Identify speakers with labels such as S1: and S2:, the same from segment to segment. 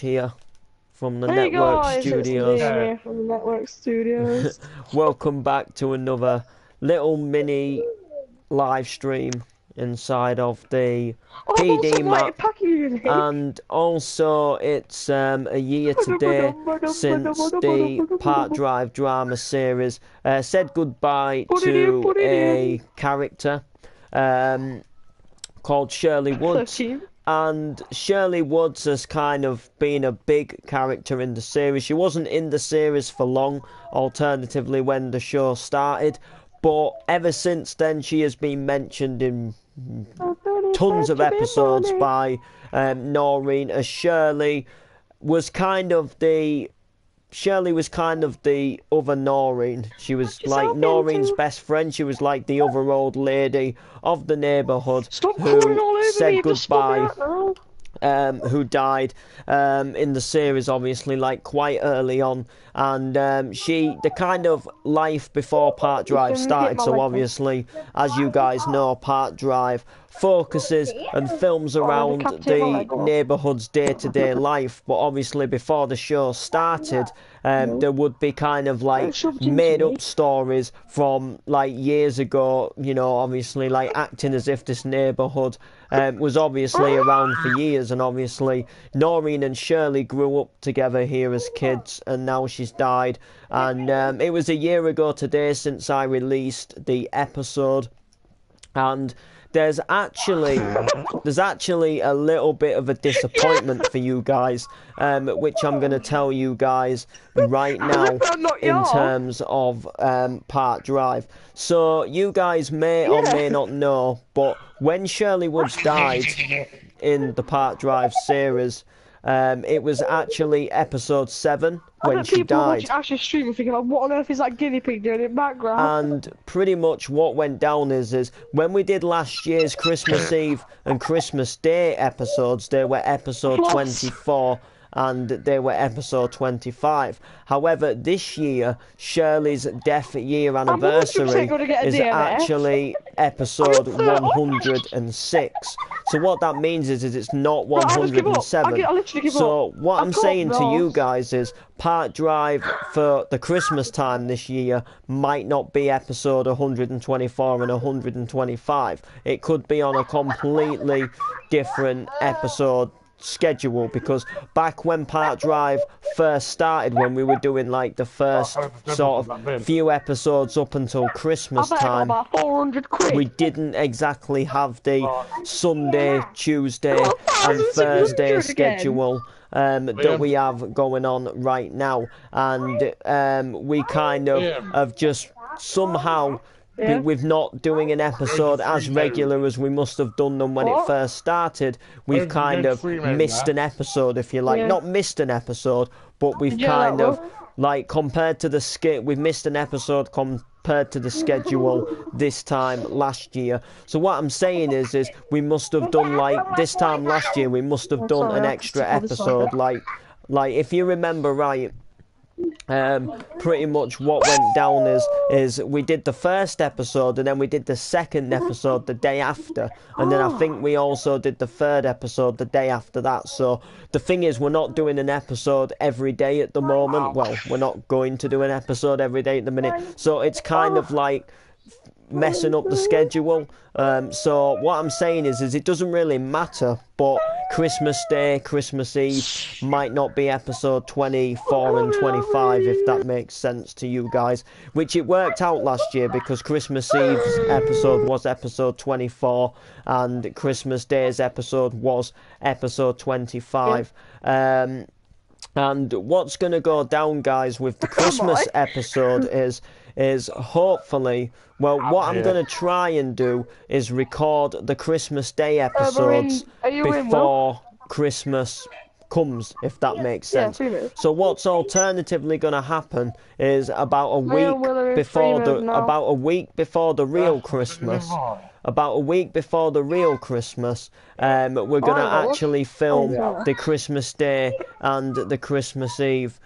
S1: here from the
S2: Hey
S1: network
S2: guys, it's
S1: studios.
S2: Liam here from the network studios.
S1: Welcome back to another little mini live stream inside of the
S2: Oh, I've also
S1: PD
S2: got a
S1: map.
S2: pack unit.
S1: And also it's a year today since the Part Drive drama series said goodbye to a character called Shirley Woods. And Shirley Woods has kind of been a big character in the series. She wasn't in the series for long, alternatively when the show started, but ever since then she has been mentioned in tons of episodes by Noreen, as Shirley was kind of the other Noreen. She was like Noreen's best friend. She was like the other old lady of the neighbourhood who said goodbye, who died in the series, obviously, like quite early on. And the kind of life before Part Drive started, so obviously, as you guys know, Part Drive focuses and films around the neighbourhood's day-to-day life, but obviously before the show started, there would be kind of like made-up stories from like years ago, you know, obviously like acting as if this neighbourhood was obviously around for years. And obviously Noreen and Shirley grew up together here as kids, and now she's died. And it was a year ago today since I released the episode, and there's actually a little bit of a disappointment for you guys, which I'm going to tell you guys right now in terms of Part Drive. So you guys may or may not know, but when Shirley Woods died in the Part Drive series, it was actually episode 7 when she died.
S2: Actually streaming thinking, like, what on earth is that guinea pig doing in the background?
S1: And pretty much what went down is when we did last year's Christmas Eve and Christmas Day episodes, they were episode 24 and they were episode 25. However, this year, Shirley's death year anniversary is actually episode 106. So what that means is it's not 107. So what I'm saying to you guys is Part Drive for the Christmas time this year might not be episode 124 and 125. It could be on a completely different episode schedule, because back when Part Drive first started, when we were doing like the first sort of few episodes up until Christmas time, we didn't exactly have the Sunday, Tuesday and Thursday schedule that we have going on right now. And we kind of have just somehow, with not doing an episode as regular as we must have done them when it first started, we've kind of missed an episode, if you like. Not missed an episode, but we've kind of, like, compared to the we've missed an episode compared to the schedule this time last year. So what I'm saying is we must have done, like, this time last year, we must have done an extra episode, like if you remember right, pretty much what went down is we did the first episode and then we did the second episode the day after, and then I think we also did the third episode the day after that. So the thing is, we're not doing an episode every day at the moment. Well, we're not going to do an episode every day at the minute, so it's kind of like messing up the schedule. So what I'm saying is it doesn't really matter, but Christmas Day, Christmas Eve might not be episode 24 and 25, if that makes sense to you guys, which it worked out last year, because Christmas Eve's episode was episode 24 and Christmas Day's episode was episode 25. And what's going to go down, guys, with the Christmas episode is hopefully, well, what I'm going to try and do is record the Christmas Day episodes before Christmas comes, if that makes sense. So what's alternatively going to happen is about a week before the real Christmas, we're going to actually film the Christmas Day and the Christmas Eve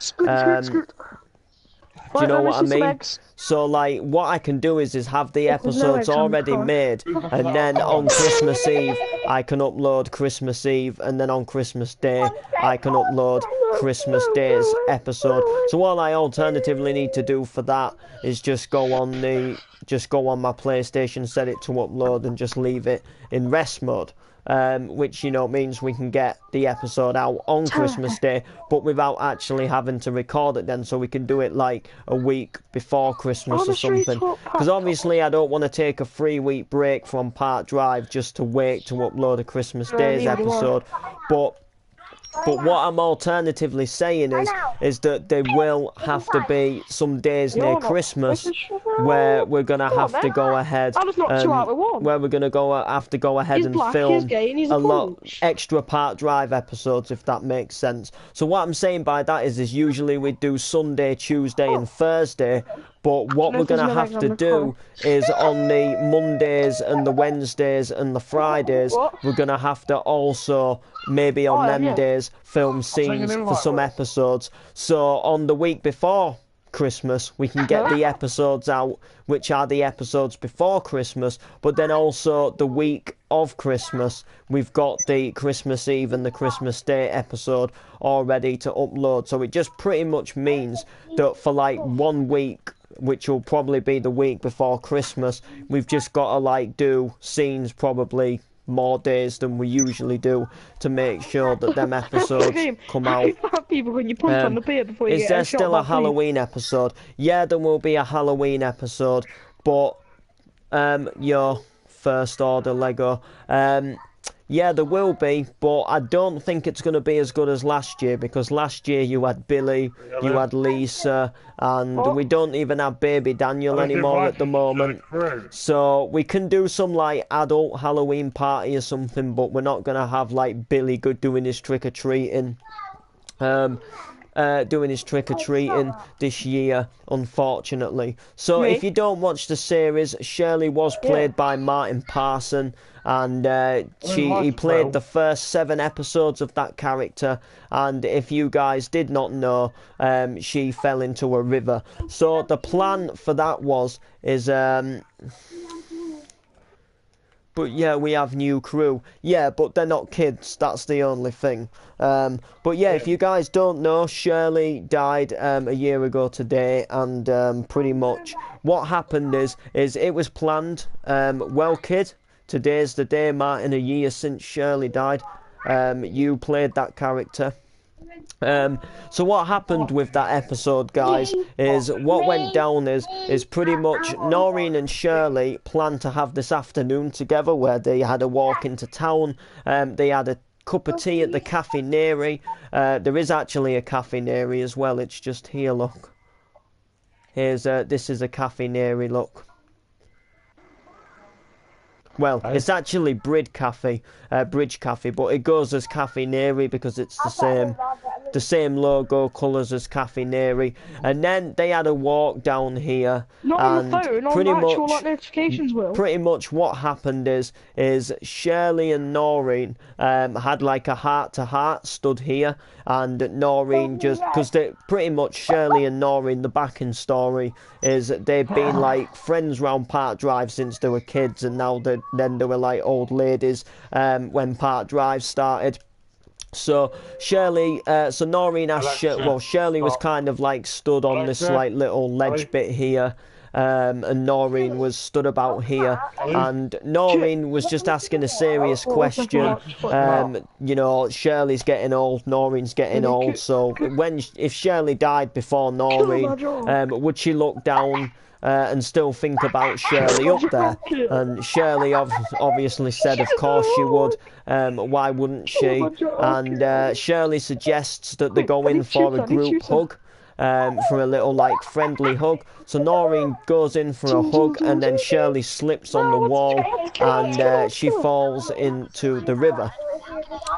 S1: Do you know
S2: let me
S1: what I
S2: see some
S1: mean?
S2: eggs.
S1: So like what I can do is have the
S2: If there's no
S1: episodes
S2: eggs, I'm
S1: already
S2: crying.
S1: made, and then on Christmas Eve I can upload Christmas Eve, and then on Christmas Day I can upload Christmas Day's episode. So all I alternatively need to do for that is just go on my PlayStation, set it to upload, and just leave it in rest mode. Which, you know, means we can get the episode out on Christmas Day, but without actually having to record it then, so we can do it like a week before Christmas or something. Because obviously I don't want to take a 3-week break from Part Drive just to wait to upload a Christmas Day's episode. But what I'm alternatively saying is that there will have to be some days near Christmas where we're gonna have to go ahead and where we're gonna have to go ahead and film a lot extra Part Drive episodes, if that makes sense. So what I'm saying by that is usually we do Sunday, Tuesday, and Thursday. But what we're going to have to do is on the Mondays and the Wednesdays and the Fridays, we're going to have to also, maybe on them days, film scenes for some episodes. So on the week before Christmas, we can get the episodes out, which are the episodes before Christmas, but then also the week of Christmas, we've got the Christmas Eve and the Christmas Day episode all ready to upload. So it just pretty much means that for like 1 week, which will probably be the week before Christmas, we've just got to like do scenes probably more days than we usually do to make sure that them episodes come out. Is there still a Halloween episode? Yeah, there will be a Halloween episode, but your first order Lego. Yeah, there will be, but I don't think it's going to be as good as last year, because last year you had Billy, you had Lisa, and we don't even have baby Daniel anymore at the moment. So we can do some like adult Halloween party or something, but we're not going to have like Billy doing his trick-or-treating. Doing his trick-or-treating this year, unfortunately. So if you don't watch the series, Shirley was played by Martin Parson, and he played the first 7 episodes of that character, and if you guys did not know, she fell into a river. So the plan for that is but yeah, we have new crew. Yeah, but they're not kids. That's the only thing. But yeah, if you guys don't know, Shirley died a year ago today, and pretty much what happened is it was planned. Well, kid, today's the day, Martin, a year since Shirley died. You played that character. So what happened with that episode, guys, is what went down is pretty much Noreen and Shirley planned to have this afternoon together, where they had a walk into town. They had a cup of tea at the Cafe Neri. There is actually a Cafe Neri as well. It's just here, look. This is a Cafe Neri, look. Well, it's actually Bridge Cafe, but it goes as Cafe Neri because it's the same logo colours as Cafe Neri. And then they had a walk down here, and pretty much what happened is Shirley and Noreen had like a heart-to-heart stood here, and Noreen just, because they pretty much, Shirley and Noreen, the backing story is they've been like friends round Park Drive since they were kids, and now then they were like old ladies when Park Drive started. So Noreen asked, Shirley was kind of like stood on this like little ledge bit here, and Noreen was stood about here, and Noreen was just asking a serious question. You know, Shirley's getting old, Noreen's getting old, so if Shirley died before Noreen, would she look down and still think about Shirley up there? And Shirley obviously said of course she would. Why wouldn't she? And Shirley suggests that they go in for a group hug, for a little like friendly hug. So Noreen goes in for a hug, and then Shirley slips on the wall, and she falls into the river.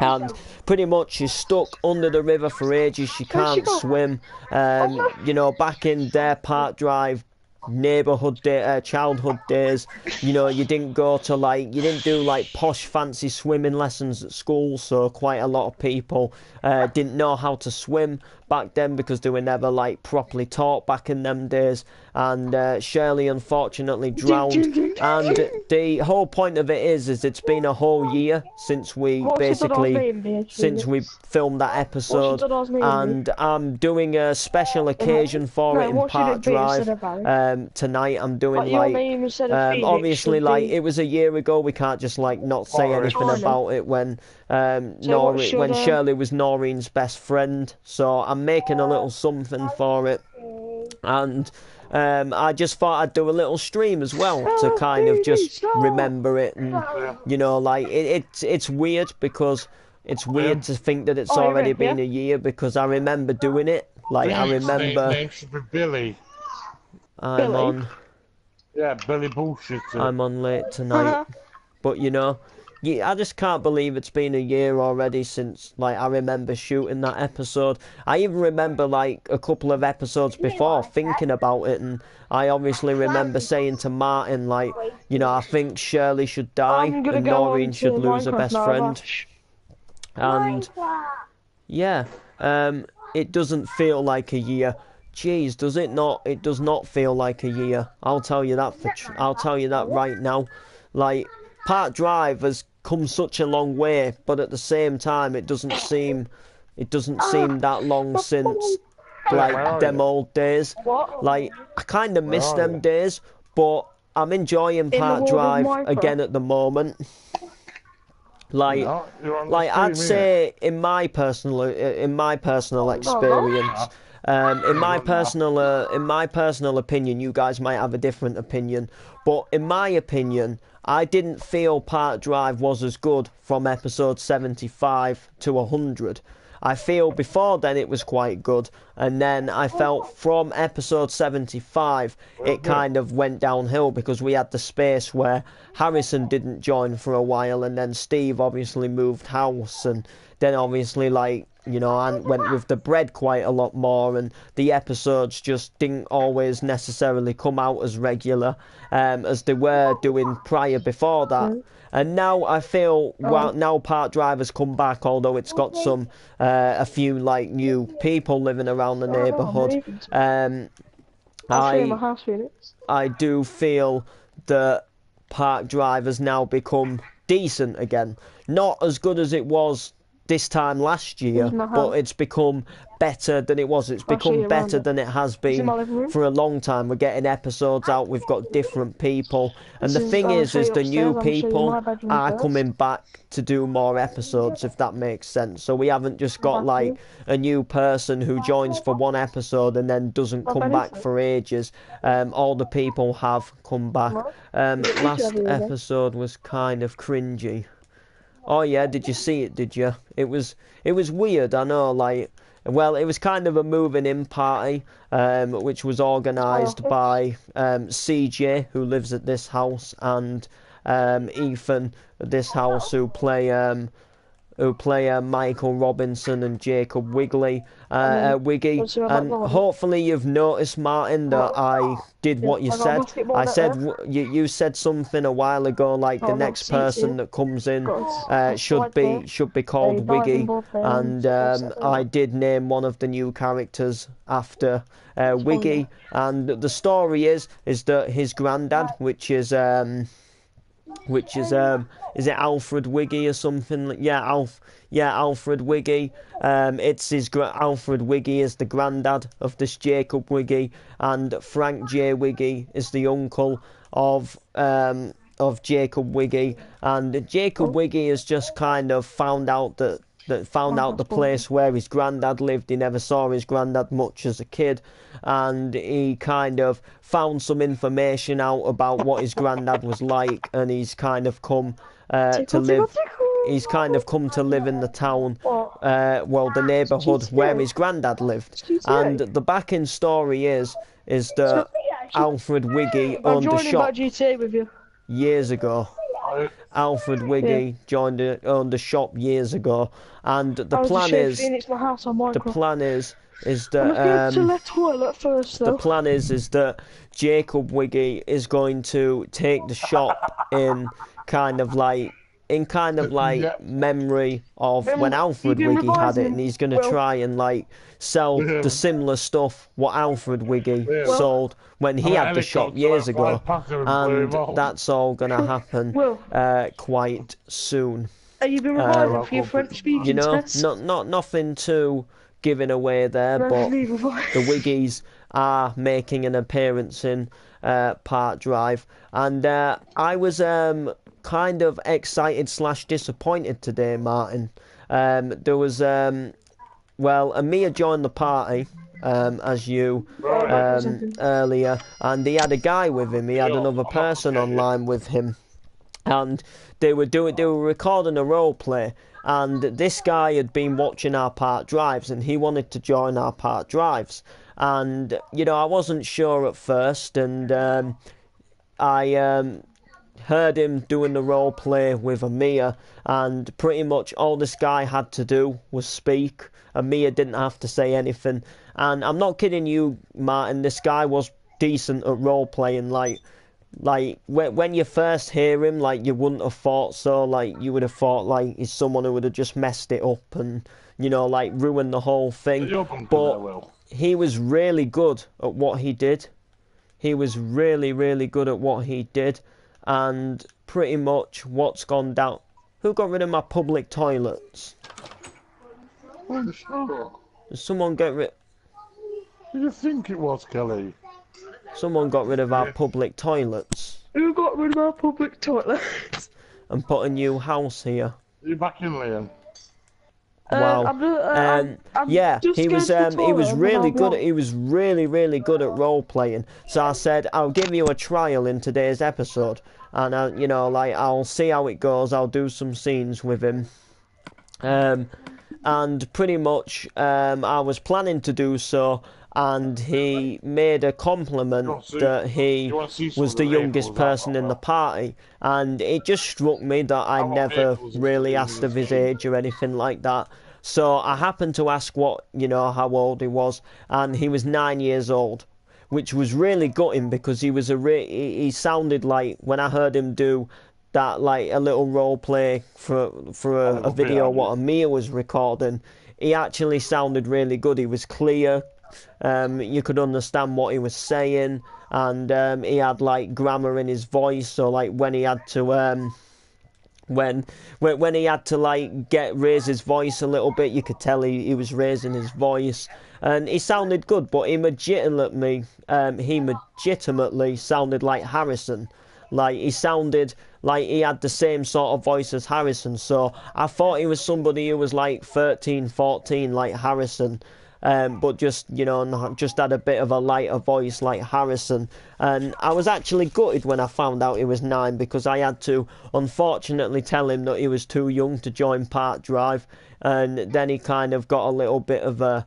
S1: And pretty much she's stuck under the river for ages. She can't swim. You know, back in their Park Drive neighborhood childhood days, you know, you didn't do like posh fancy swimming lessons at school, so quite a lot of people didn't know how to swim. back then because they were never like properly taught back in them days. And Shirley unfortunately drowned. And the whole point of it is it's been a whole year since we filmed that episode, and I'm doing a special occasion for it in Park Drive tonight. I'm doing obviously like it was a year ago. We can't just like not say anything about it when when Shirley was Noreen's best friend. So I'm making a little something for it, and I just thought I'd do a little stream as well to kind of just remember it, and you know, like it's weird because it's weird to think that it's already been a year because I remember doing it. Like I remember.
S3: Name should be Billy.
S1: I'm
S2: Billy?
S1: on.
S3: Yeah, Billy Bullshitter.
S1: I'm on late tonight, but you know. Yeah, I just can't believe it's been a year already since like I remember shooting that episode. I even remember like a couple of episodes before thinking about it, and I obviously remember saying to Martin like, you know, I think Shirley should die and Noreen should lose her best friend. And yeah, it doesn't feel like a year. Jeez, does it not? It does not feel like a year. I'll tell you that I'll tell you that right now. Like Park Drive has come such a long way, but at the same time, it doesn't seem that long since like them old days. Like I kind of miss them days, but I'm enjoying Park Drive again at the moment. Like I'd say in my personal experience. In my personal opinion, you guys might have a different opinion, but in my opinion, I didn't feel Park Drive was as good from episode 75 to 100. I feel before then it was quite good, and then I felt from episode 75 it kind of went downhill because we had the space where Harrison didn't join for a while, and then Steve obviously moved house, and then obviously like, you know, and went with the bread quite a lot more, and the episodes just didn't always necessarily come out as regular as they were doing prior before that. And now I feel, well, now Park Drive has come back, although it's got some a few like new people living around the neighbourhood. I do feel that Park Drive has now become decent again. Not as good as it was this time last year, but it's become better than it was. It's become better than it has been for a long time. We're getting episodes out, we've got different people, and the thing is the new people are coming back to do more episodes, if that makes sense. So we haven't just got like a new person who joins for one episode and then doesn't come back for ages. All the people have come back. Last episode was kind of cringy. Oh yeah, did you see it, did you? It was weird, I know, like, well, it was kind of a moving in party, which was organised by CJ, who lives at this house, and Ethan at this house, who play Michael Robinson and Jacob Wiggy. And hopefully you've noticed, Martin, that I did what you said. I said you said something a while ago, like the next person that comes in should be called Wiggy, and I did name one of the new characters after Wiggy. And the story is that his granddad, which is it Alfred Wiggy or something? Yeah, Alfred Wiggy. It's his Alfred Wiggy is the granddad of this Jacob Wiggy, and Frank J. Wiggy is the uncle of Jacob Wiggy. And Jacob Wiggy has just kind of found out the place where his granddad lived. He never saw his granddad much as a kid, and he kind of found some information out about what his granddad was like, and he's kind of come to live. He's kind of come to live in the town, well, the neighbourhood where his granddad lived. And the backing story is that Alfred Wiggy owned a shop years ago. Alfred Wiggy owned a shop years ago, and the plan is that Jacob Wiggy is going to take the shop in kind of like in kind of like
S3: Yeah.
S1: memory of when Alfred
S2: you've been
S1: Wiggy had it,
S2: revising,
S1: and he's going to
S2: Will.
S1: try and like sell
S3: Yeah.
S1: the similar stuff what Alfred Wiggy
S3: Yeah.
S1: sold when he
S3: And
S1: had the shop
S3: helicopter
S1: years
S3: went flying
S1: ago,
S3: past him and blew
S1: and
S3: him up.
S1: that's all going to happen
S2: Will.
S1: quite soon.
S2: Have you been revising for your French
S1: You
S2: speaking
S1: know,
S2: test?
S1: not nothing too giving away there,
S2: No,
S1: but
S2: leave a voice.
S1: the Wiggies are making an appearance in Park Drive, and I was kind of excited slash disappointed today, Martin. There was well, Amir joined the party as you earlier, and he had a guy with him. He had another person online with him, and they were recording a role play. And this guy had been watching our Park Drives, and he wanted to join our Park Drives. And you know, I wasn't sure at first, and I heard him doing the role play with Amir, and pretty much all this guy had to do was speak. Amir didn't have to say anything, and I'm not kidding you, Martin. This guy was decent at role playing. Like when you first hear him, like you wouldn't have thought so. Like you would have thought like he's someone who would have just messed it up and you know like ruined the whole thing. But he was really good at what he did. He was really good at what he did, and pretty much what's gone down. Who got rid of my public toilets?
S3: I'm sure.
S1: Did someone get rid?
S3: Who do you think it was, Kelly?
S1: Someone got rid of our public toilets
S2: Who got rid of our public toilets?
S1: and put a new house here.
S3: Are you back in, Liam?
S1: Wow.
S2: I'm
S1: Yeah,
S2: just
S1: he was
S2: going to the
S1: he was
S2: toilet,
S1: really
S2: and
S1: good.
S2: I'll
S1: He was really good at role playing. So I said I'll give you a trial in today's episode, and you know, like I'll see how it goes. I'll do some scenes with him. And pretty much I was planning to do so, and he made a compliment that he was the youngest person in the party, and it just struck me that I never really asked of his age or anything like that. So I happened to ask what, you know, how old he was, and he was 9 years old, which was really gutting because he was he sounded like, when I heard him do that, like a little role play for a video what Amir was recording, he actually sounded really good. He was clear. You could understand what he was saying, and he had like grammar in his voice. So like when he had to when he had to like raise his voice a little bit, you could tell he was raising his voice, and he sounded good. But he legitimately sounded like Harrison. Like he sounded like he had the same sort of voice as Harrison. So I thought he was somebody who was like 13, 14, like Harrison. But just, you know, just had a bit of a lighter voice like Harrison. And I was actually gutted when I found out he was 9, because I had to, unfortunately, tell him that he was too young to join Park Drive. And then he kind of got a little bit of a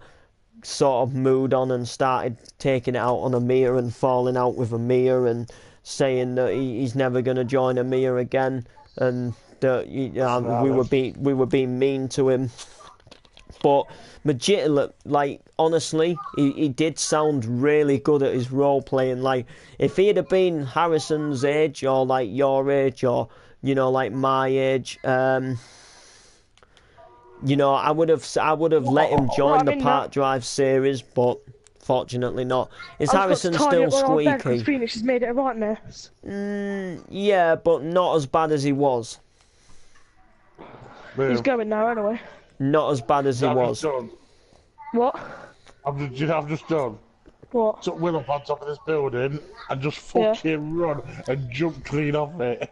S1: sort of mood on and started taking it out on Amir and falling out with Amir and saying that he's never going to join Amir again, and that we were being mean to him. But legitimately, like honestly, he did sound really good at his role playing. Like if he'd have been Harrison's age, or like your age, or you know, like my age, you know, I would have let him join the Park Drive series, but fortunately not. Is Harrison still squeaky?
S2: Phoenix has made it a right mess.
S1: Yeah, but not as bad as he was.
S2: He's going now anyway.
S1: Not as bad as he was.
S2: What?
S3: I've just done.
S2: What?
S3: Took Will up on top of this building and just fucking run and jump clean off it.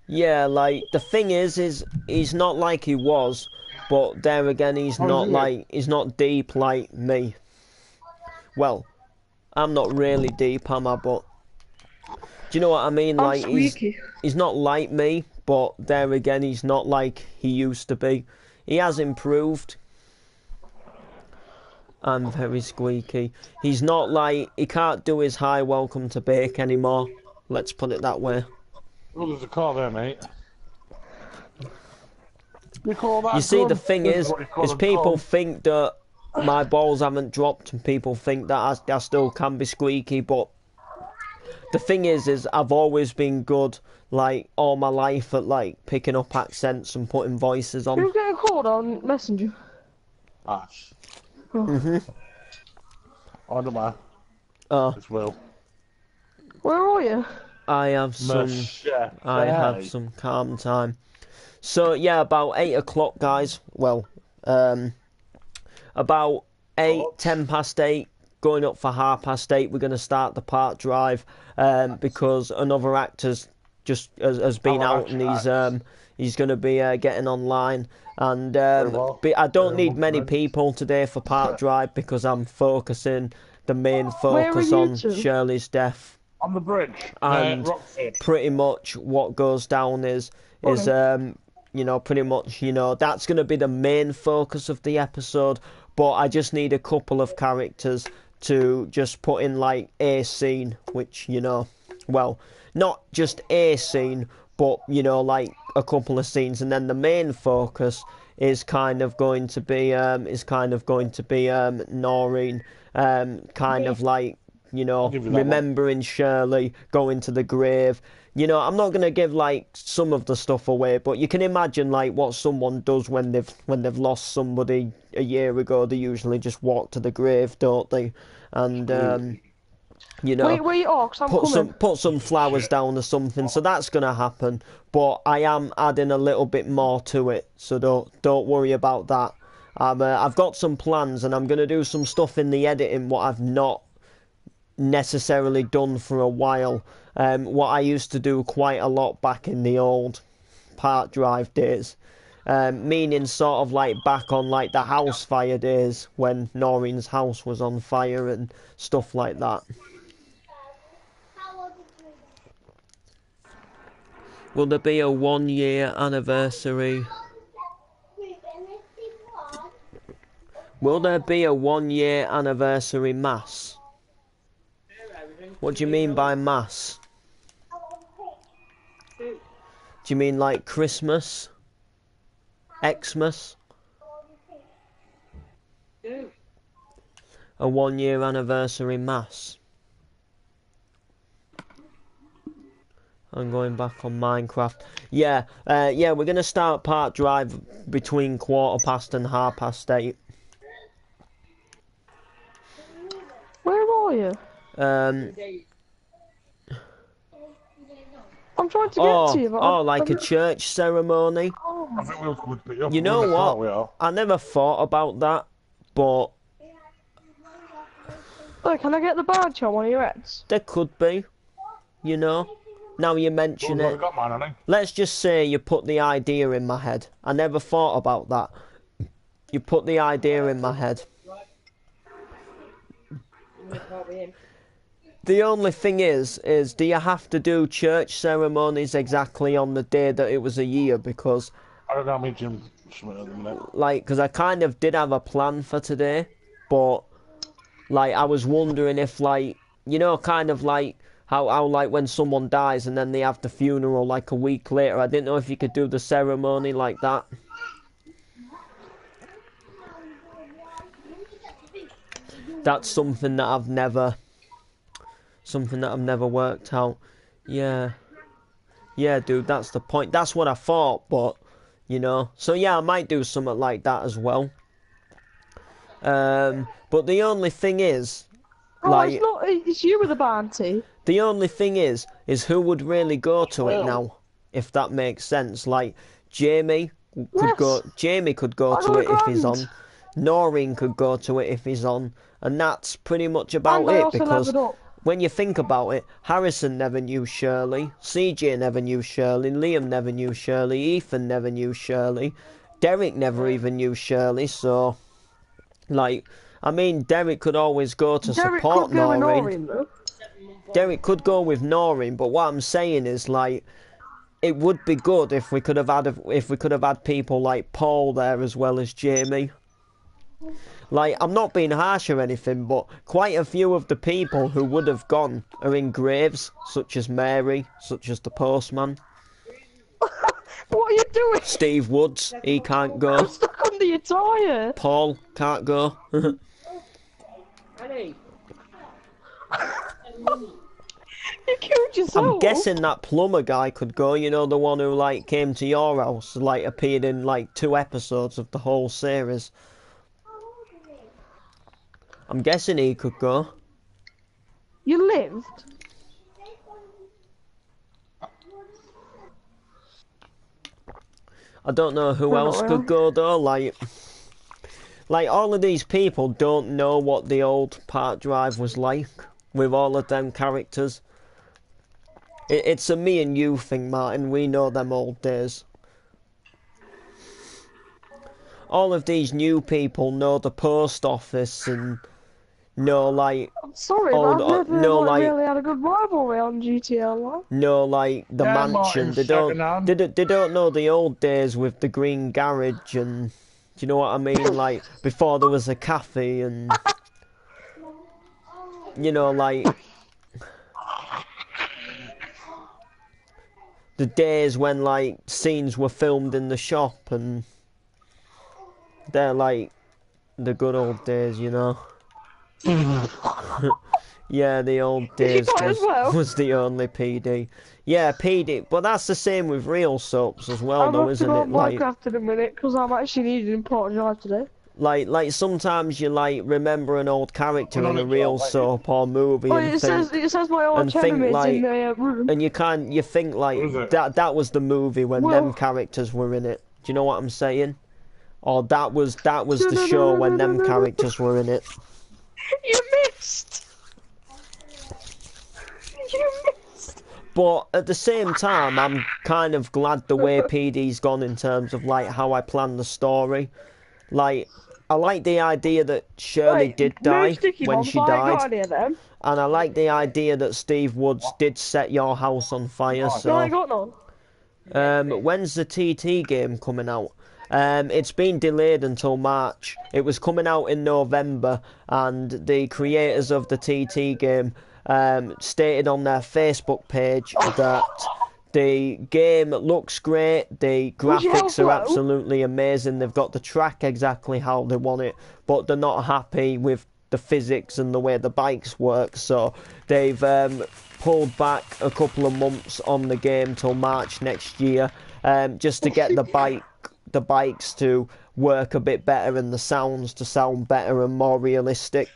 S1: Yeah, like the thing is he's not like he was, but there again he's not deep like me. Well, I'm not really deep, am I? But do you know what I mean?
S2: I'm
S1: Like
S2: squeaky.
S1: he's not like me, but there again he's not like he used to be. He has improved. I'm very squeaky. He's not like, he can't do his high welcome to bake anymore. Let's put it that way.
S3: Oh, there's a car there, mate. You
S1: see, the thing is people think that my balls haven't dropped, and people think that I still can be squeaky, but the thing is I've always been good, like, all my life at, like, picking up accents and putting voices on.
S2: Who's getting called on Messenger?
S3: Ash.
S2: Oh.
S3: I don't know.
S1: Oh,
S3: As well.
S2: Where are you?
S1: I have some calm time. So yeah, about 8 o'clock, guys. Well, about 8, 10 past 8, going up for 8:30. We're going to start the park drive because another actor's just has been out and he's going to be getting online. And I don't need many people today for park drive because I'm focusing the main focus on Shirley's death.
S3: On the bridge.
S1: And pretty much what goes down is you know, pretty much, you know, that's going to be the main focus of the episode. But I just need a couple of characters to just put in, like, a scene, which, you know, well, not just a scene, but, you know, like a couple of scenes, and then the main focus is kind of going to be Noreen, kind of like, you know, remembering Shirley, going to the grave. You know, I'm not going to give, like, some of the stuff away, but you can imagine, like, what someone does when they've lost somebody a year ago. They usually just walk to the grave, don't they? And, you know, put some flowers down or something. So that's going to happen. But I am adding a little bit more to it, so don't worry about that. I've got some plans, and I'm going to do some stuff in the editing what I've not necessarily done for a while. What I used to do quite a lot back in the old park drive days, meaning sort of like back on like the house fire days when Noreen's house was on fire and stuff like that. Will there be a 1-year anniversary? Will there be a 1-year anniversary mass? What do you mean by mass? Do you mean like Christmas? Xmas? A 1-year anniversary mass. I'm going back on Minecraft. Yeah, we're going to start park drive between 15:15 and 8:30.
S2: Where are you? I'm trying to get to you, but
S1: like a church ceremony.
S3: I think we'll pick you up.
S1: You know what? I never thought about that, but
S2: look, can I get the badge on one of your heads?
S1: There could be, you know. Now you mention it. Let's just say you put the idea in my head. I never thought about that. You put the idea in my head. The only thing is do you have to do church ceremonies exactly on the day that it was a year? Because
S3: I don't know, me Jim.
S1: Like, because I kind of did have a plan for today, but like I was wondering if, like, you know, kind of like how like when someone dies and then they have the funeral like a week later. I didn't know if you could do the ceremony like that. That's something that I've never worked out. Yeah, dude, that's the point. That's what I thought, but you know, so yeah, I might do something like that as well. But the only thing is, like,
S2: it's you with the bounty.
S1: The only thing is who would really go to it now, if that makes sense. Like, Jamie could go to it if he's on. Noreen could go to it if he's on, and that's pretty much about it. Because when you think about it, Harrison never knew Shirley, CJ never knew Shirley, Liam never knew Shirley, Ethan never knew Shirley, Derek never even knew Shirley. So, like, I mean, Derek could always go to support Noreen. Derek could go with Noreen, but what I'm saying is, like, it would be good if we could have had people like Paul there as well as Jamie. Like, I'm not being harsh or anything, but quite a few of the people who would have gone are in graves, such as Mary, such as the postman.
S2: What are you doing?
S1: Steve Woods, he can't go.
S2: I'm stuck under your tyre.
S1: Paul can't go.
S2: You killed yourself.
S1: I'm guessing that plumber guy could go, you know, the one who, like, came to your house, like, appeared in, like, 2 episodes of the whole series. I'm guessing he could go.
S2: You lived?
S1: I don't know who
S2: No,
S1: else
S2: not
S1: could
S2: really.
S1: go, though, like, all of these people don't know what the old Park Drive was like, with all of them characters. It's a me and you thing, Martin, we know them old days. All of these new people know the post office and know, like,
S2: I'm sorry,
S1: old,
S2: but I've never
S1: know,
S2: like,
S1: like,
S2: really had a good rivalry on GTA Online.
S1: know, like, the
S3: Yeah,
S1: mansion.
S3: Martin, second-hand.
S1: They don't know the old days with the green garage and, do you know what I mean? Like, before there was a cafe and, you know, like, the days when, like, scenes were filmed in the shop and they're, like, the good old days, you know? Yeah, the old
S2: Did you
S1: days
S2: die as well?
S1: was the only PD. Yeah, PD, but that's the same with real soaps as well,
S2: I'm
S1: though,
S2: off to
S1: isn't
S2: go
S1: it?
S2: on
S1: Like,
S2: Minecraft in a minute because I'm actually needing an important job today.
S1: like sometimes you like remember an old character
S3: We're
S1: in
S3: on
S1: a
S3: a
S1: real
S3: job, mate.
S1: soap or movie
S2: Oh,
S1: and
S2: it says my old
S1: and think
S2: is in
S1: like,
S2: the room.
S1: and you think like
S3: What is it?
S1: that was the movie when
S2: Well-
S1: them characters were in it. Do you know what I'm saying? Or that was the show when them characters were in it.
S2: You missed. You missed.
S1: But at the same time, I'm kind of glad the way PD's gone in terms of like how I plan the story. Like, I like the idea that Shirley
S2: Wait,
S1: did
S2: no
S1: die
S2: sticky
S1: when
S2: bombs,
S1: she
S2: I ain't got
S1: died,
S2: any of them.
S1: and I like the idea that Steve Woods did set your house on fire.
S2: No, I
S1: So,
S2: ain't got none.
S1: when's the TT game coming out? It's been delayed until March. It was coming out in November, and the creators of the TT game stated on their Facebook page that the game looks great, the
S2: Was your
S1: graphics
S2: health
S1: are
S2: low?
S1: absolutely amazing, they've got the track exactly how they want it, but they're not happy with the physics and the way the bikes work, so they've pulled back a couple of months on the game till March next year, just to get the bikes to work a bit better and the sounds to sound better and more realistic.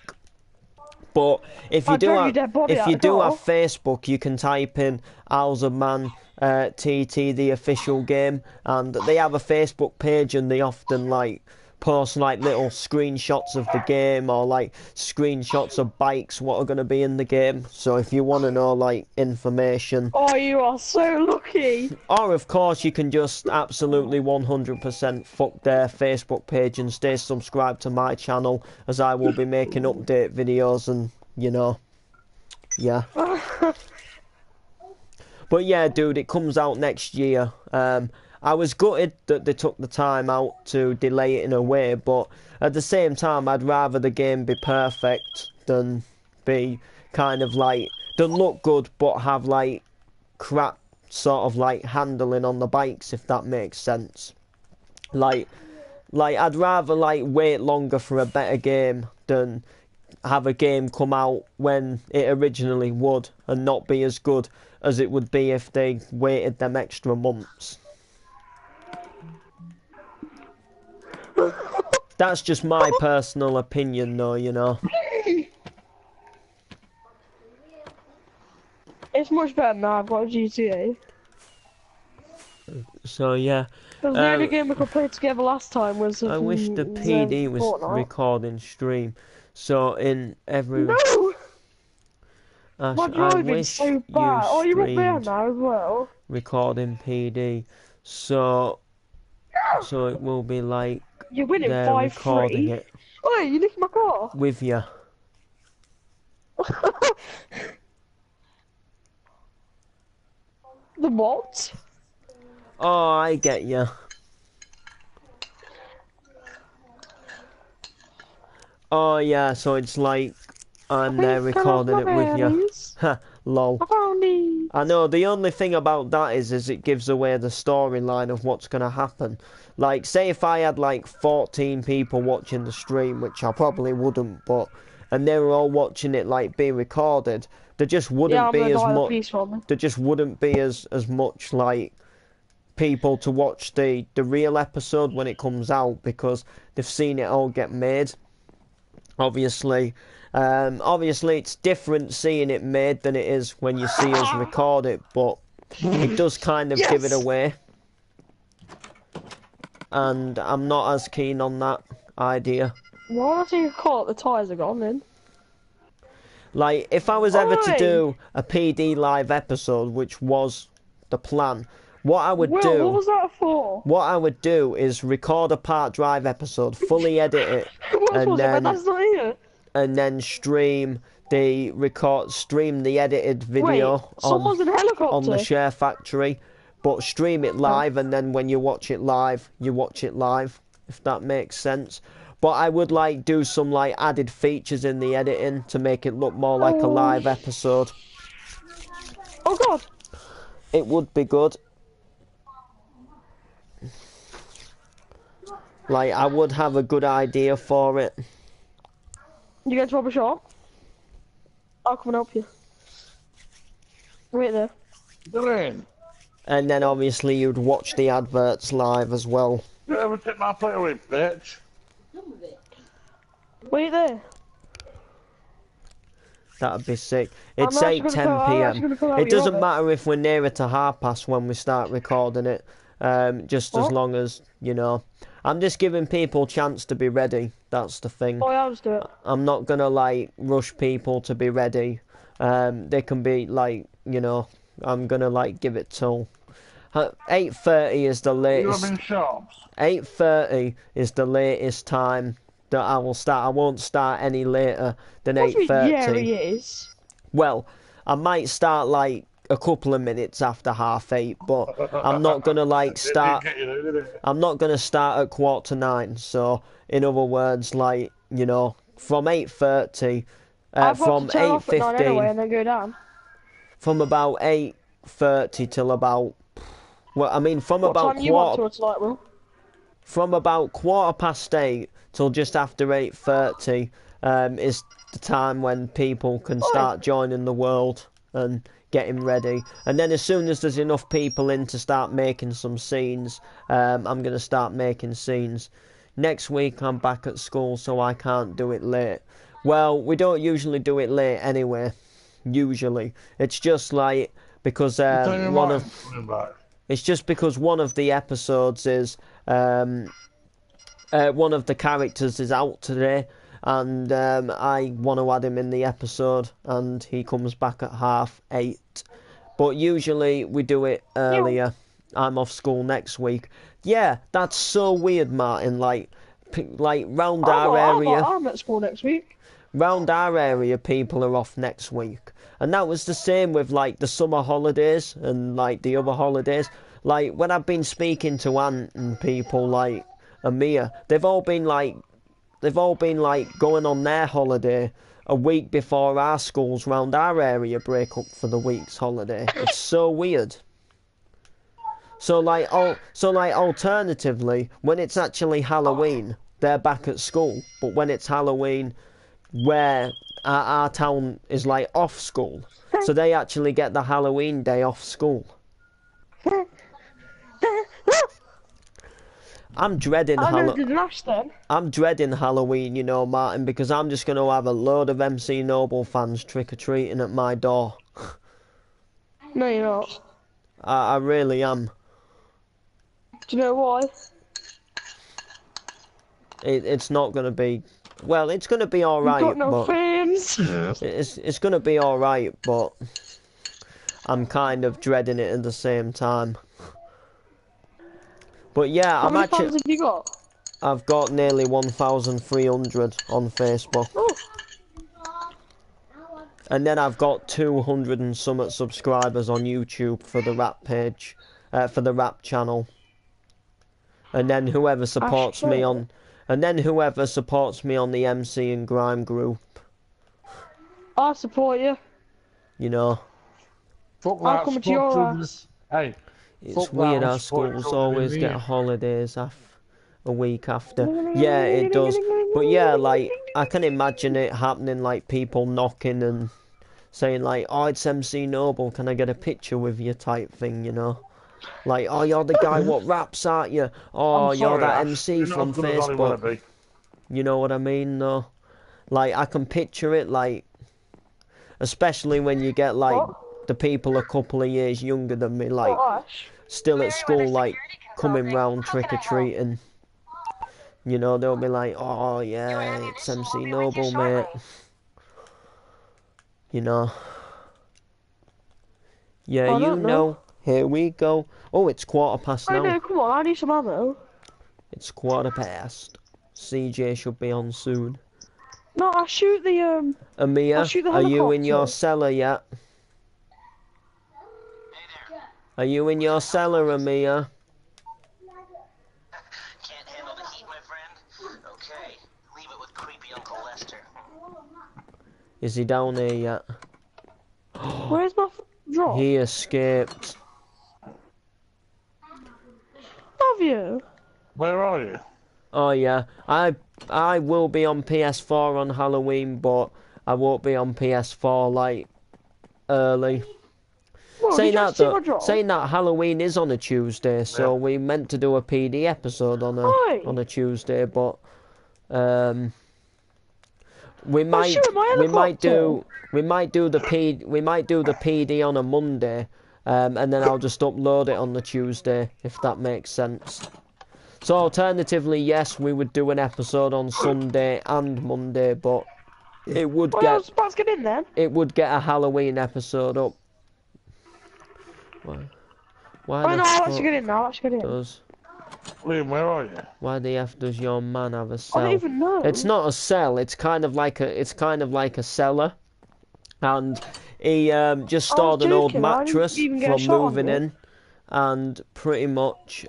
S1: But if you
S2: I'd
S1: do
S2: drag your
S1: have,
S2: dead body
S1: if
S2: out
S1: you
S2: the
S1: do
S2: car.
S1: have Facebook, you can type in Isles of Man TT the official game, and they have a Facebook page, and they often like post like little screenshots of the game or like screenshots of bikes what are going to be in the game. So if you want to know like information,
S2: Oh, you are so lucky.
S1: or of course you can just absolutely 100% fuck their Facebook page and stay subscribed to my channel, as I will be making update videos and, you know, yeah. But yeah, dude, it comes out next year. I was gutted that they took the time out to delay it in a way, but at the same time, I'd rather the game be perfect than be kind of like, than look good but have like crap sort of like handling on the bikes, if that makes sense. Like I'd rather like wait longer for a better game than have a game come out when it originally would and not be as good as it would be if they waited them extra months. That's just my personal opinion though, you know.
S2: It's much better now. I've got a GTA.
S1: So yeah,
S2: Because the only game we could play together last time was.
S1: I wish the PD was
S2: Fortnite.
S1: recording stream. So in every
S2: No,
S1: I
S2: my driving's
S1: wish
S2: so bad. Oh,
S1: you
S2: you're up there
S1: streamed
S2: now as well.
S1: recording PD. So it will be like
S2: You're winning
S1: they're
S2: 5-3.
S1: recording it
S2: Oh, you nicked my car.
S1: with you.
S2: The what?
S1: Oh, I get you. Oh yeah, so it's like I'm there
S2: Please turn off
S1: recording
S2: my
S1: it with you.
S2: berries.
S1: Ha, lol.
S2: I found these.
S1: I know, the only thing about that is it gives away the storyline of what's going to happen. Like, say if I had like 14 people watching the stream, which I probably wouldn't, but and they were all watching it like being recorded, there just wouldn't
S2: I'm
S1: be
S2: gonna
S1: as
S2: buy the
S1: much.
S2: piece from me.
S1: There just wouldn't be as much like people to watch the real episode when it comes out because they've seen it all get made. Obviously, obviously it's different seeing it made than it is when you see us record it, but it does kind of give it
S2: Yes!
S1: away. And I'm not as keen on that idea.
S2: Why don't you call it the tyres are gone then?
S1: Like, if I was ever to
S2: Oi!
S1: do a PD live episode, which was the plan, what I would
S2: Will,
S1: do...
S2: what was that for?
S1: What I would do is record a Part Drive episode, fully edit it,
S2: What was it? But that's not here.
S1: and then stream the edited video
S2: Wait, someone's in a helicopter.
S1: on the Share Factory, but stream it live, and then when you watch it live, you watch it live, if that makes sense. But I would like do some like added features in the editing to make it look more like a live episode.
S2: Oh god!
S1: It would be good. Like, I would have a good idea for it.
S2: You going to rob a shop? I'll come and help you. Wait there.
S3: Dylan,
S1: And then obviously you'd watch the adverts live as well.
S3: you ever take my plate away, bitch?
S2: Wait there.
S1: That'd be sick. It's
S2: I'm actually
S1: 8:10
S2: gonna
S1: p.m.
S2: come out
S1: It
S2: your
S1: doesn't
S2: office.
S1: matter if we're nearer to 1/2 when we start recording it. Just as
S2: What?
S1: long as, you know. I'm just giving people a chance to be ready. That's the thing.
S2: Oh yeah, I'll just do it.
S1: I'm not gonna like rush people to be ready. They can be like, you know, I'm gonna like give it till 8:30 is the
S3: You
S1: latest.
S3: have in shops?
S1: 8:30 is the latest time that I will start. I won't start any later than
S2: What do you mean,
S1: 8:30.
S2: yeah, he is.
S1: Well, I might start like a couple of minutes after 8:30, but I'm not gonna like start.
S3: It didn't get you there, did it?
S1: I'm not gonna start at 8:45. So, in other words, like, you know, from 8:30,
S2: I've got
S1: from
S2: to turn off at 9 anyway
S1: 8:15,
S2: and then go down.
S1: from about 8:30 till about. Well, I mean, from
S2: What
S1: about
S2: time you want
S1: quarter.
S2: to tonight, Will?
S1: From about 8:15 till just after 8:30 is the time when people can start joining the world and getting ready. And then as soon as there's enough people in to start making some scenes, I'm going to start making scenes. Next week I'm back at school, so I can't do it late. Well, we don't usually do it late anyway. Usually. It's just like because
S3: Tell me
S1: one
S3: why
S1: of...
S3: I'm coming back.
S1: It's just because one of the episodes is one of the characters is out today, and I want to add him in the episode, and he comes back at 8:30. But usually we do it earlier. I'm off school next week. Yeah, that's so weird, Martin. Like round our area.
S2: I'm at school next week.
S1: Round our area, people are off next week. And that was the same with, like, the summer holidays and, like, the other holidays. Like, when I've been speaking to Ant and people, like, Amir, they've all been, like, going on their holiday a week before our schools round our area break up for the week's holiday. It's so weird. So, like, alternatively, when it's actually Halloween, they're back at school. But when it's Halloween, where our town is like off school, so they actually get the Halloween day off school. I'm dreading I'm dreading Halloween, you know, Martin, because I'm just going to have a load of MC Noble fans trick-or-treating at my door.
S2: No, you're not.
S1: I really am.
S2: Do you know why?
S1: It's not going to be... Well, it's going to be alright,
S2: You've got no
S1: but...
S2: fans.
S1: It's going to be alright, but... I'm kind of dreading it at the same time. But yeah,
S2: How
S1: I'm
S2: many
S1: actually...
S2: fans have you got?
S1: I've got nearly 1,300 on Facebook.
S2: Oh.
S1: And then I've got 200 and some subscribers on YouTube for the rap page, for the rap channel. And then whoever supports me on, the MC and Grime group.
S2: I'll support you.
S1: You know,
S3: Fuck
S2: I'll
S3: that,
S2: come to your
S3: sponsor
S2: house.
S3: Hey,
S1: it's
S3: fuck
S1: weird
S3: that,
S1: how
S3: I'm supporting
S1: schools
S3: something
S1: always
S3: in
S1: get
S3: here.
S1: holidays a week after. Yeah, it does. But yeah, like, I can imagine it happening, like, people knocking and saying, like, oh, it's MC Noble, can I get a picture with you type thing, you know? Like, oh, you're the guy what raps, aren't you? Oh,
S3: I'm
S1: you're
S3: sorry,
S1: that
S3: Ash.
S1: MC
S3: You're not
S1: from
S3: as good as Ollie
S1: Facebook.
S3: Willoughby.
S1: You know what I mean, though? Like, I can picture it, like, especially when you get, like,
S2: What?
S1: the people a couple of years younger than me, like,
S2: What, Ash?
S1: still at school, like, coming round trick-or-treating. You know, they'll be like, oh, yeah, it's MC Noble, mate. You know. Yeah,
S2: I
S1: you
S2: don't know.
S1: know. Here we go. Oh, it's 1:15
S2: I
S1: now.
S2: know, come on, I need some ammo.
S1: It's 1:15. CJ should be on soon.
S2: No, I shoot the I'll
S1: Amir,
S2: shoot the
S1: are you in your
S2: helicopter.
S1: cellar yet? Are you in your cellar, Amir?
S4: Can't handle the heat, my friend? Okay, leave it with creepy Uncle Lester.
S1: Is he down here yet?
S2: Where's my drop?
S1: He escaped.
S2: Have you?
S3: Where are you?
S1: Oh yeah, I will be on PS4 on Halloween, but I won't be on PS4 like early.
S2: Well,
S1: Saying
S2: did you
S1: that
S2: see my
S1: though,
S2: drop?
S1: saying that Halloween is on a Tuesday, so
S3: Yeah.
S1: we meant to do a PD episode on
S2: Oi.
S1: a Tuesday, but we
S2: I'm
S1: might
S2: shooting my
S1: we might
S2: helicopter.
S1: do the PD on a Monday, and then I'll just upload it on the Tuesday if that makes sense. So alternatively, yes, we would do an episode on Sunday and Monday, but it would
S2: Well, I
S1: get
S2: was about to get in then.
S1: a Halloween episode up. Why
S2: Oh
S1: the
S2: no, I'll
S1: fuck
S2: actually get in now. I'll actually get in.
S1: does
S3: Liam, where are you?
S1: why the f does your man have a
S2: I
S1: cell?
S2: don't even know.
S1: It's not a cell. It's kind of like a cellar, and he just stored an old
S2: joking, I didn't
S1: mattress
S2: even get a
S1: from
S2: shot on
S1: moving
S2: you.
S1: in, and pretty much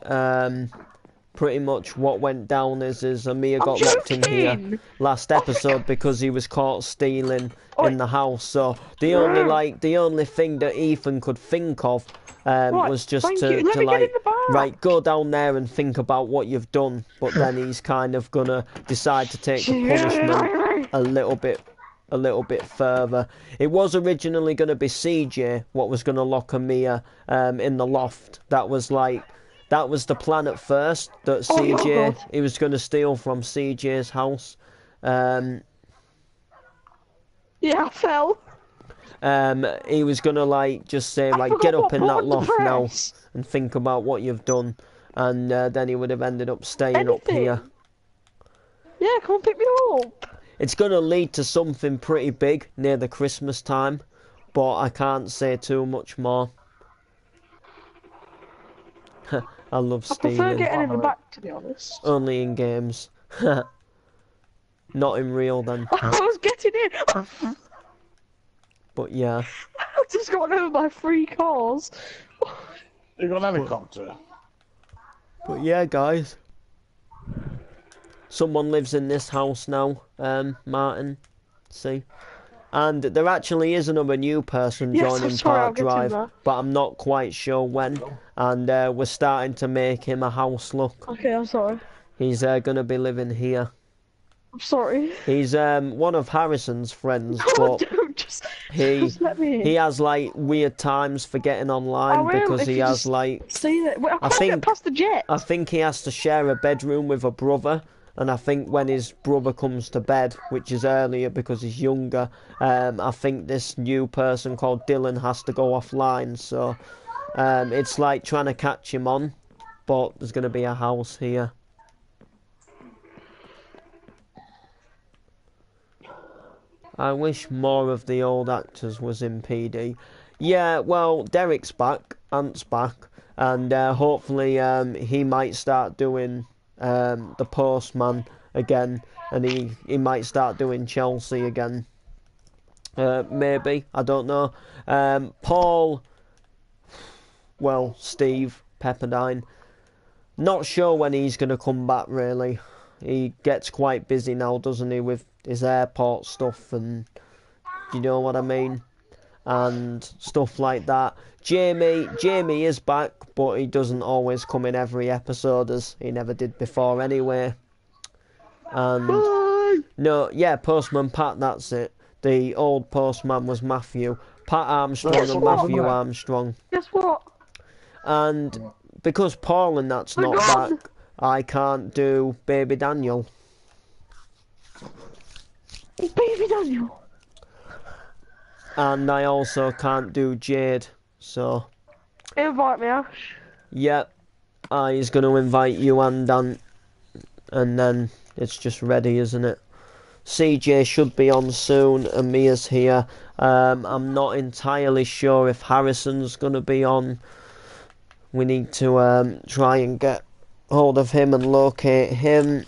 S1: what went down is Amir got locked in here
S2: joking.
S1: last episode because he was caught stealing
S2: Oi.
S1: in the house. So the only thing that Ethan could think of was just
S2: thank
S1: to
S2: you. Let me get in
S1: like
S2: the back.
S1: right, go down there and think about what you've done. But then he's kind of gonna decide to take the punishment a little bit further. It was originally going to be CJ what was going to lock Amir in the loft. That was the plan at first, that CJ,
S2: God.
S1: he was going to steal from CJ's house.
S2: Yeah, I fell.
S1: He was going to like just say like
S2: forgot
S1: get up
S2: what
S1: in that
S2: button to
S1: loft now
S2: press.
S1: and think about what you've done, and then he would have ended up staying up
S2: Anything.
S1: here.
S2: Yeah, come and pick me up.
S1: It's going to lead to something pretty big near the Christmas time, but I can't say too much more. I love
S2: I prefer
S1: stealing.
S2: getting in the back, to be honest.
S1: Only in games. Not in real then.
S2: I was getting in.
S1: But yeah.
S2: I just got over by 3 cars.
S3: You got an helicopter?
S1: But yeah, guys. Someone lives in this house now, Martin. See? And there actually is another new person
S2: Yes,
S1: joining
S2: I'm sorry, I'll
S1: Park
S2: get in
S1: Drive,
S2: there.
S1: but I'm not quite sure when. And we're starting to make him a house look.
S2: Okay, I'm sorry.
S1: He's gonna be living here.
S2: I'm sorry.
S1: He's one of Harrison's friends,
S2: Oh,
S1: but
S2: don't just let me in.
S1: he has like weird times for getting
S2: I
S1: online
S2: will,
S1: because
S2: if
S1: he
S2: you
S1: has
S2: just
S1: like
S2: See that? Wait, I can't
S1: think-
S2: get past the jet.
S1: I think he has to share a bedroom with a brother, and I think when his brother comes to bed, which is earlier because he's younger, I think this new person called Dylan has to go offline. So it's like trying to catch him on, but there's going to be a house here. I wish more of the old actors was in PD. Yeah, well, Derek's back, Ant's back, and hopefully he might start doing the Postman again, and he might start doing Chelsea again. Maybe, I don't know. Paul, well, Steve Pepperdine, not sure when he's going to come back, really. He gets quite busy now, doesn't he, with his airport stuff, and you know what I mean, and stuff like that. Jamie is back, but he doesn't always come in every episode, as he never did before anyway. And no, yeah, Postman Pat, that's it. The old postman was Matthew. Pat Armstrong
S3: Guess
S1: and
S3: what?
S1: Matthew Armstrong.
S2: Guess what?
S1: And because Paul and that's not
S2: gone.
S1: back, I can't do Baby Daniel.
S2: Baby Daniel.
S1: And I also can't do Jade, so...
S2: Invite me, Ash.
S1: Yep, he's going to invite you and Dan, and then it's just ready, isn't it? CJ should be on soon, and Mia's here. I'm not entirely sure if Harrison's going to be on. We need to try and get hold of him and locate him.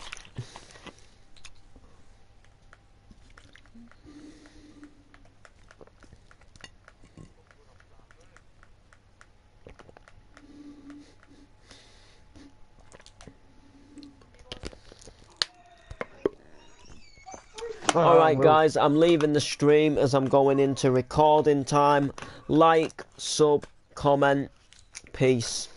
S1: Alright guys, I'm leaving the stream as I'm going into recording time. Like, sub, comment, peace.